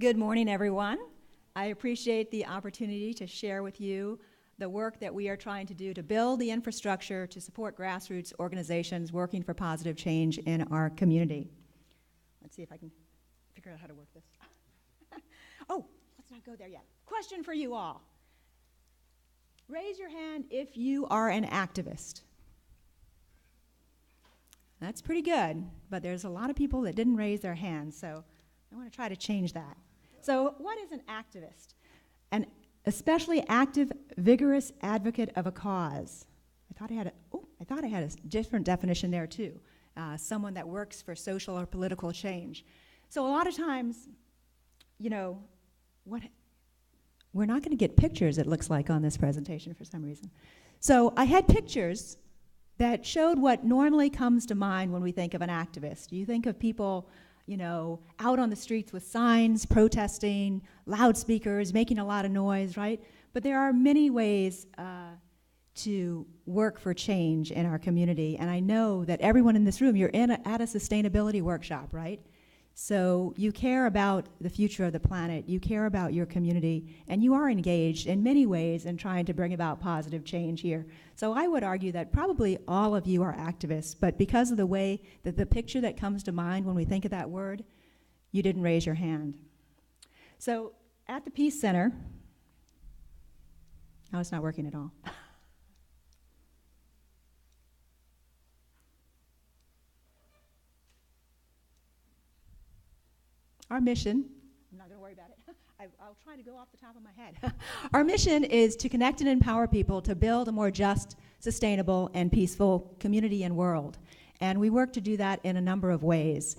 Good morning, everyone. I appreciate the opportunity to share with you the work that we are trying to do to build the infrastructure to support grassroots organizations working for positive change in our community. Let's see if I can figure out how to work this. Oh, let's not go there yet. Question for you all. Raise your hand if you are an activist. That's pretty good, but there's a lot of people that didn't raise their hands, so I want to try to change that. So what is an activist? An especially active, vigorous advocate of a cause. I thought I had a different definition there too. Someone that works for social or political change. So a lot of times, you know, we're not going to get pictures, it looks like, on this presentation for some reason. So I had pictures that showed what normally comes to mind when we think of an activist. You think of people, you know, out on the streets with signs, protesting, loudspeakers, making a lot of noise, right? But there are many ways to work for change in our community, and I know that everyone in this room, you're at a sustainability workshop, right? So you care about the future of the planet, you care about your community, and you are engaged in many ways in trying to bring about positive change here. So I would argue that probably all of you are activists, but because of the way that the picture that comes to mind when we think of that word, you didn't raise your hand. So at the Peace Center, oh, it's not working at all. Our mission, I'm not going to worry about it. I'll try to go off the top of my head. Our mission is to connect and empower people to build a more just, sustainable, and peaceful community and world. And we work to do that in a number of ways.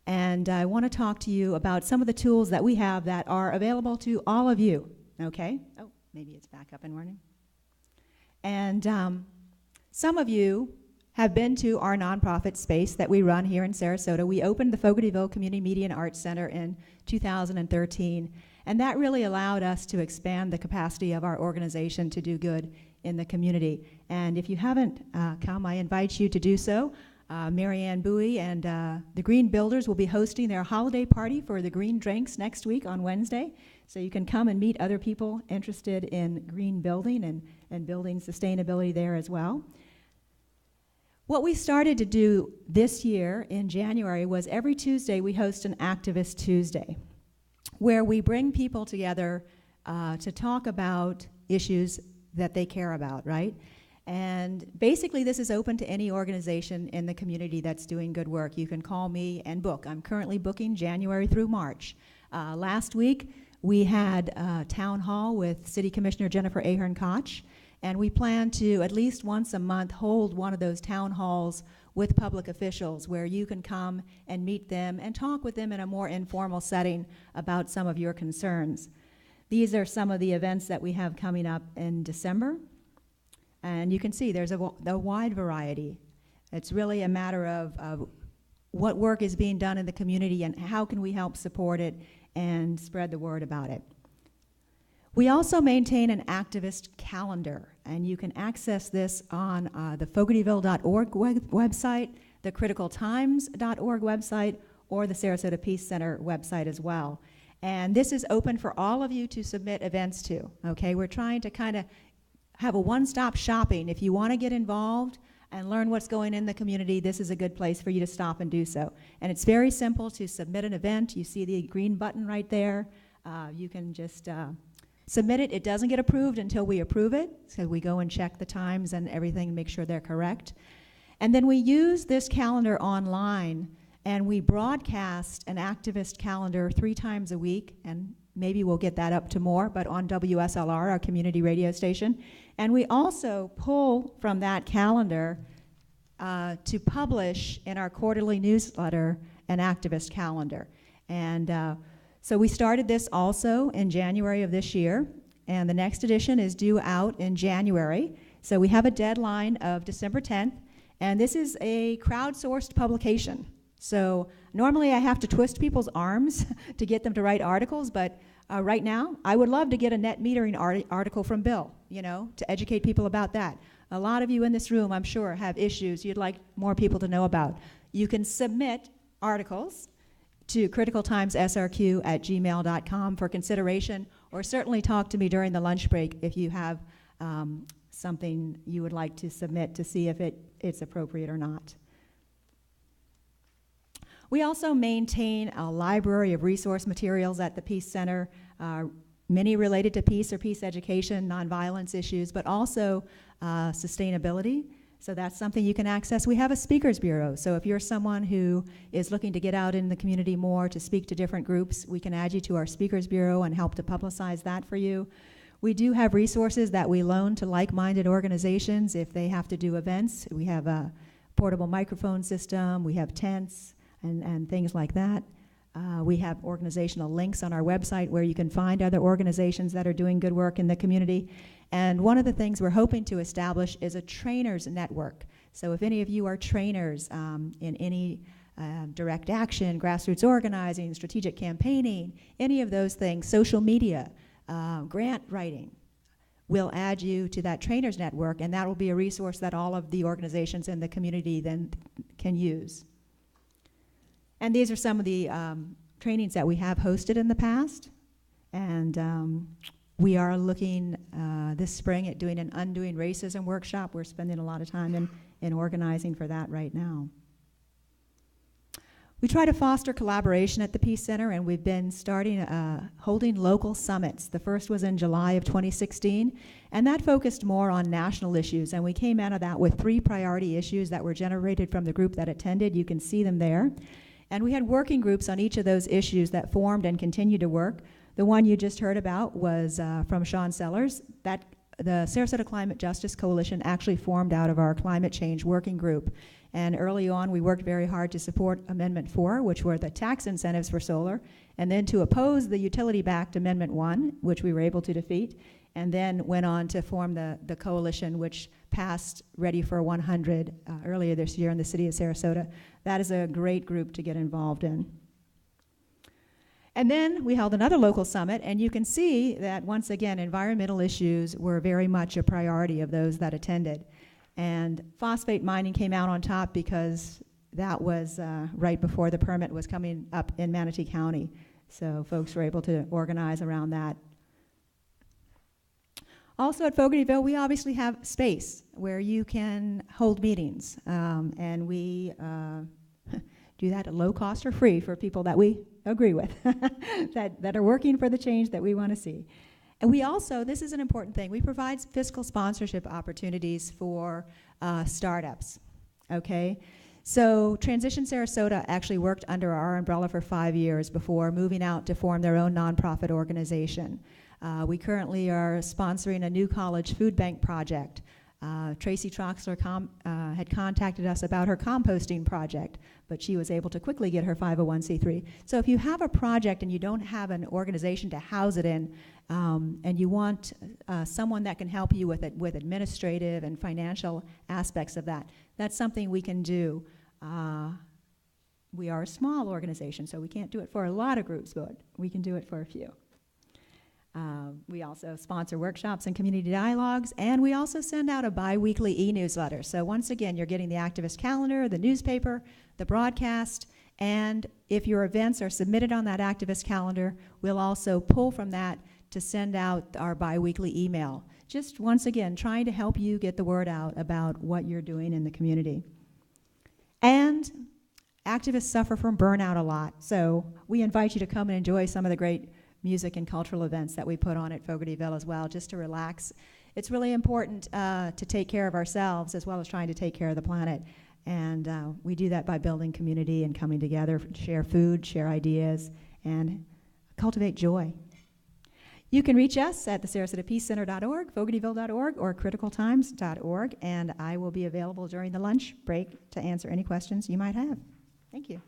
And I want to talk to you about some of the tools that we have that are available to all of you, okay? Oh, maybe it's back up and running. And some of you have been to our nonprofit space that we run here in Sarasota. We opened the Fogartyville Community Media and Arts Center in 2013, and that really allowed us to expand the capacity of our organization to do good in the community. And if you haven't come, I invite you to do so. Marianne Bowie and the Green Builders will be hosting their holiday party for the green drinks next week on Wednesday, so you can come and meet other people interested in green building and building sustainability there as well. What we started to do this year in January was every Tuesday we host an Activist Tuesday, where we bring people together to talk about issues that they care about, right? And basically this is open to any organization in the community that's doing good work. You can call me and book. I'm currently booking January through March. Last week we had a town hall with City Commissioner Jennifer Ahern-Koch, and we plan to, at least once a month, hold one of those town halls with public officials where you can come and meet them and talk with them in a more informal setting about some of your concerns. These are some of the events that we have coming up in December. And you can see there's a wide variety. It's really a matter of what work is being done in the community and how can we help support it and spread the word about it. We also maintain an activist calendar, and you can access this on the Fogartyville.org website, the criticaltimes.org website, or the Sarasota Peace Center website as well. And this is open for all of you to submit events to, okay? We're trying to kind of have a one-stop shopping. If you want to get involved and learn what's going in the community, this is a good place for you to stop and do so. And it's very simple to submit an event. You see the green button right there. You can just submit it. It doesn't get approved until we approve it, so we go and check the times and everything and make sure they're correct. And then we use this calendar online, and we broadcast an activist calendar 3 times a week, and maybe we'll get that up to more, but on WSLR, our community radio station. And we also pull from that calendar to publish in our quarterly newsletter an activist calendar. And so we started this also in January of this year, and the next edition is due out in January. So we have a deadline of December 10th, and this is a crowdsourced publication. So normally I have to twist people's arms to get them to write articles, but right now I would love to get a net metering article from Bill, you know, to educate people about that. A lot of you in this room, I'm sure, have issues you'd like more people to know about. You can submit articles to criticaltimessrq@gmail.com for consideration, or certainly talk to me during the lunch break if you have something you would like to submit to see if it's appropriate or not. We also maintain a library of resource materials at the Peace Center, many related to peace or peace education, nonviolence issues, but also sustainability. So that's something you can access. We have a speakers bureau. So if you're someone who is looking to get out in the community more, to speak to different groups, we can add you to our speakers bureau and help to publicize that for you. We do have resources that we loan to like-minded organizations if they have to do events. We have a portable microphone system, we have tents, and things like that. We have organizational links on our website where you can find other organizations that are doing good work in the community. And one of the things we're hoping to establish is a trainers network. So if any of you are trainers in any direct action, grassroots organizing, strategic campaigning, any of those things, social media, grant writing, we'll add you to that trainers network, and that will be a resource that all of the organizations in the community then can use. And these are some of the trainings that we have hosted in the past. And we are looking this spring at doing an Undoing Racism workshop. We're spending a lot of time in organizing for that right now. We try to foster collaboration at the Peace Center, and we've been holding local summits. The first was in July of 2016, and that focused more on national issues. And we came out of that with 3 priority issues that were generated from the group that attended. You can see them there. And we had working groups on each of those issues that formed and continue to work. The one you just heard about was from Sean Sellers. The Sarasota Climate Justice Coalition actually formed out of our climate change working group. And early on, we worked very hard to support Amendment 4, which were the tax incentives for solar, and then to oppose the utility-backed Amendment 1, which we were able to defeat, and then went on to form the coalition, which passed Ready for 100 earlier this year in the city of Sarasota. That is a great group to get involved in. And then we held another local summit, and you can see that, once again, environmental issues were very much a priority of those that attended. And phosphate mining came out on top because that was right before the permit was coming up in Manatee County. So folks were able to organize around that. Also at Fogartyville, we obviously have space where you can hold meetings, and we do that at low cost or free for people that we agree with, that are working for the change that we want to see. And we also, this is an important thing, we provide fiscal sponsorship opportunities for startups, okay? So Transition Sarasota actually worked under our umbrella for 5 years before moving out to form their own nonprofit organization. We currently are sponsoring a new college food bank project. Tracy Troxler had contacted us about her composting project, but she was able to quickly get her 501c3. So if you have a project and you don't have an organization to house it in, and you want someone that can help you with it, with administrative and financial aspects of that, that's something we can do. We are a small organization, so we can't do it for a lot of groups, but we can do it for a few. We also sponsor workshops and community dialogues, and we also send out a bi-weekly e-newsletter. So once again, you're getting the activist calendar, the newspaper, the broadcast, and if your events are submitted on that activist calendar, we'll also pull from that to send out our bi-weekly email. Just once again, trying to help you get the word out about what you're doing in the community. And activists suffer from burnout a lot, so we invite you to come and enjoy some of the great music and cultural events that we put on at Fogartyville as well, just to relax. It's really important to take care of ourselves as well as trying to take care of the planet. And we do that by building community and coming together, share food, share ideas, and cultivate joy. You can reach us at the SarasotaPeaceCenter.org, Fogartyville.org, or criticaltimes.org, and I will be available during the lunch break to answer any questions you might have. Thank you.